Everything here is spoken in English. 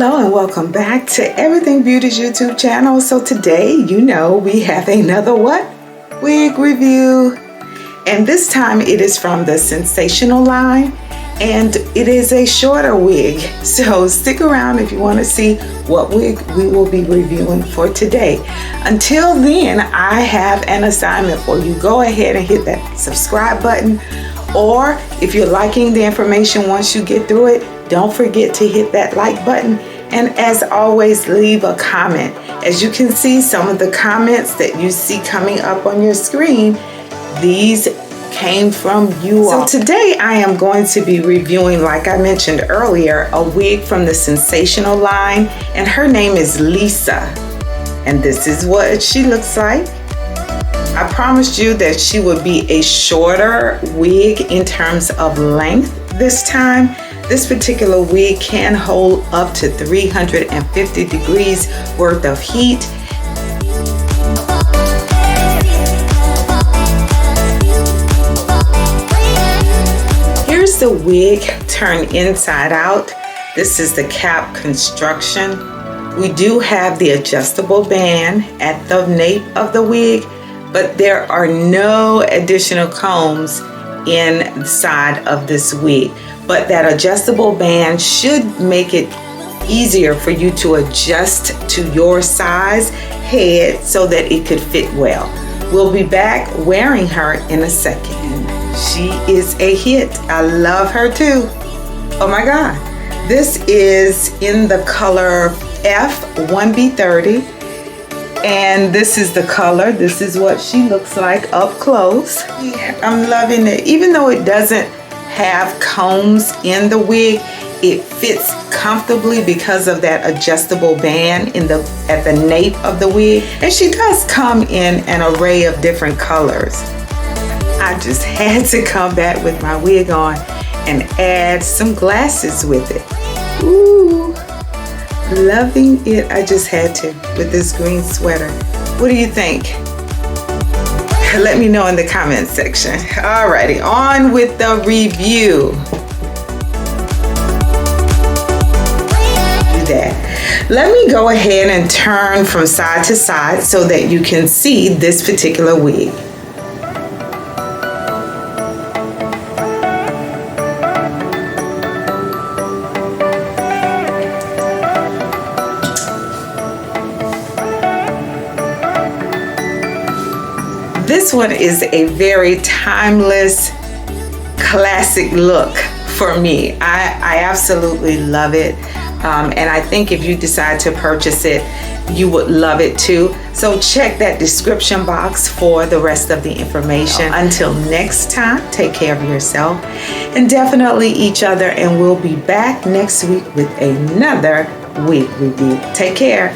Hello and welcome back to Everything Beauty's YouTube channel. So today, we have another wig review. And this time it is from the Sensationnel line and it is a shorter wig. So stick around if you want to see what wig we will be reviewing for today. Until then, I have an assignment for you. Go ahead and hit that subscribe button, or if you're liking the information once you get through it, don't forget to hit that like button, and as always, leave a comment. As you can see, some of the comments that you see coming up on your screen, these came from you all. So today I am going to be reviewing, like I mentioned earlier, a wig from the Sensationnel line, and her name is Lisa. And this is what she looks like. I promised you that she would be a shorter wig in terms of length this time. This particular wig can hold up to 350 degrees worth of heat. Here's the wig turned inside out. This is the cap construction. We do have the adjustable band at the nape of the wig, but there are no additional combs inside of this wig. But that adjustable band should make it easier for you to adjust to your size head so that it could fit well. We'll be back wearing her in a second. She is a hit. I love her too. Oh my God. This is in the color F1B30. And this is the color. This is what she looks like up close. I'm loving it. Even though it doesn't have combs in the wig, it fits comfortably because of that adjustable band at the nape of the wig. And she does come in an array of different colors. I just had to come back with my wig on and add some glasses with it. Ooh, loving it. I just had to with this green sweater. What do you think? Let me know in the comment section. Alrighty, on with the review. Do that. Let me go ahead and turn from side to side so that you can see this particular wig. This one is a very timeless, classic look for me. I absolutely love it. And I think if you decide to purchase it, you would love it too. So check that description box for the rest of the information. Until next time, take care of yourself and definitely each other. And we'll be back next week with another wig review. Take care.